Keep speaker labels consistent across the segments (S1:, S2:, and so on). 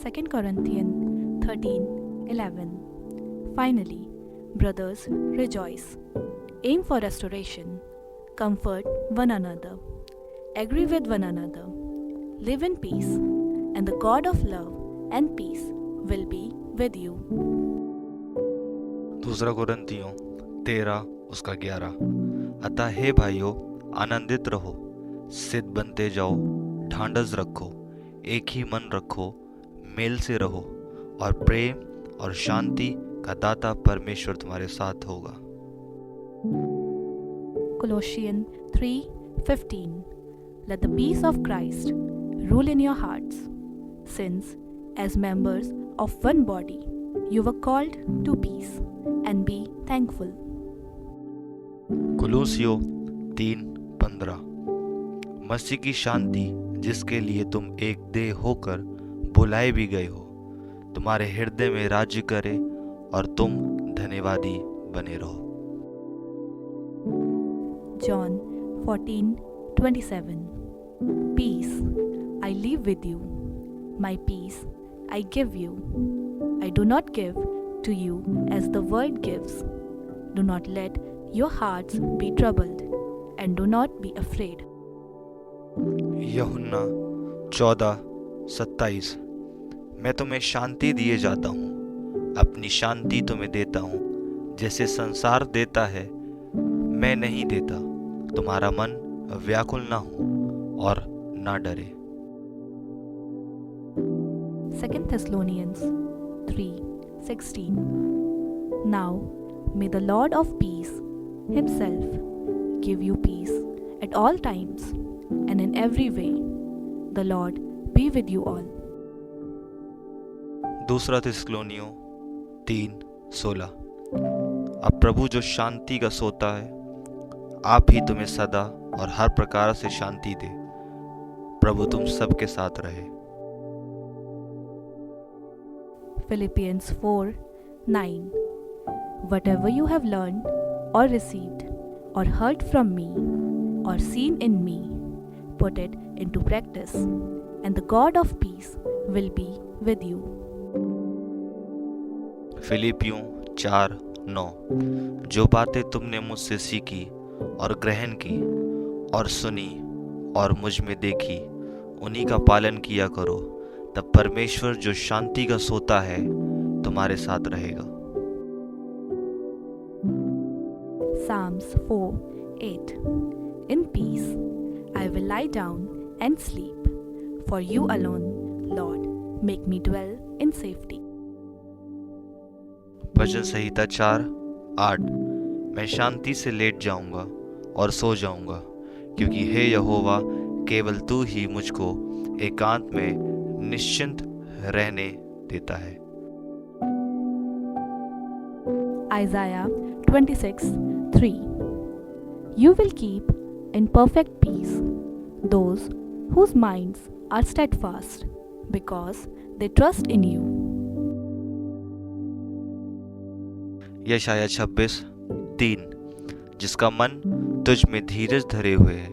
S1: 2 Corinthians 13:11. Finally, brothers, rejoice. Aim for restoration. Comfort one another. Agree with one another. Live in peace, and the God of love and peace will be with you.
S2: 2 कुरिन्थियों 13:11। अतः हे भाइयों, आनंदित रहो, सिद्ध बनते जाओ, ढांढस रखो, एक ही मन रखो, मेल से रहो, और प्रेम और शांति का दाता परमेश्वर तुम्हारे साथ होगा।
S1: Colossians 3:15. Let the peace of Christ rule in your hearts, since, as members of one body, you were called to peace, and be thankful.
S2: कुलुस्सियों 3:15। मसीह की शांति, जिसके लिए तुम एक देह होकर बुलाए भी गए हो, तुम्हारे हृदय में राज्य करे और तुम धन्यवादी बने रहो।
S1: John 14:27. Peace I leave with you, my peace I give you. I do not give to you as the world gives. Do not let your hearts be troubled, and do not be afraid.
S2: यूहन्ना 14:27। मैं तुम्हें शांति दिए जाता हूँ, अपनी शांति तुम्हें देता हूँ, जैसे संसार देता है मैं नहीं देता। तुम्हारा मन व्याकुल ना हो और ना डरे।
S1: 2 Thessalonians 3:16. Now may the Lord of peace himself give you peace at all times and in every way. The Lord be with you all.
S2: 2 थिस्सलुनीयों 3:16। अब प्रभु जो शांति का सोता है, आप ही तुम्हें सदा और हर प्रकार से शांति दे। प्रभु तुम सबके साथ रहे।
S1: Philippians 4:9. Whatever you have learned or received or heard from me or seen in me, put it into practice, and the God of peace will be with you.
S2: फिलिपियों 4:9। जो बातें तुमने मुझसे सीखी और ग्रहण की और सुनी और मुझ में देखी, उन्हीं का पालन किया करो, तब परमेश्वर जो शांति का सोता है तुम्हारे साथ रहेगा।
S1: Psalms 4:8. In peace I will lie down and sleep, for you alone, Lord, make me dwell in safety.
S2: भजन संहिता 4:8। मैं शांति से लेट जाऊंगा और सो जाऊंगा, क्योंकि हे यहोवा, केवल तू ही मुझको एकांत में निश्चिंत रहने देता है।
S1: Isaiah 26:3. You will keep in perfect peace those whose minds are steadfast, because they trust in you.
S2: यशायाह 26:3। जिसका मन तुझ में धीरज धरे हुए है,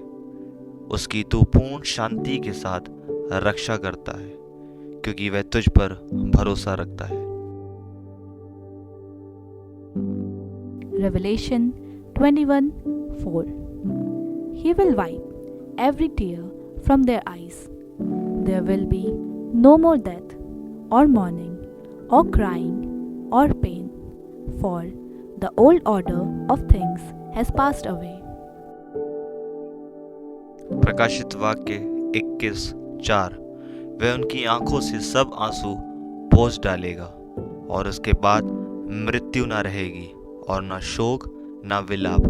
S2: उसकी तू पूर्ण शांति के साथ रक्षा करता है, क्योंकि वह तुझ पर भरोसा रखता है।
S1: Revelation 21:4. He will wipe every tear from their eyes. There will be no more death, or mourning, or crying, or pain, for the old order of things has passed away.
S2: प्रकाशित वाक्य 21:4। वह उनकी आंखों से सब आंसू पोंछ डालेगा, और उसके बाद मृत्यु न रहेगी, और न शोक, न विलाप,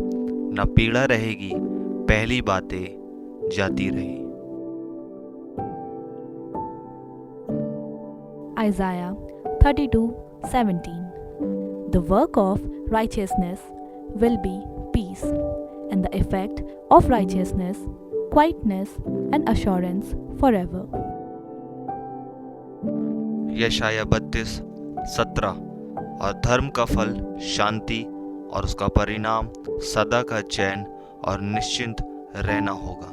S2: न पीड़ा रहेगी, पहली बातें जाती रही।
S1: Isaiah 32:17. The work of righteousness will be peace, and the effect of righteousness, quietness and assurance forever.
S2: यशायाह 32:17। और धर्म का फल शांति, और उसका परिणाम सदा का चैन और निश्चिंत रहना होगा।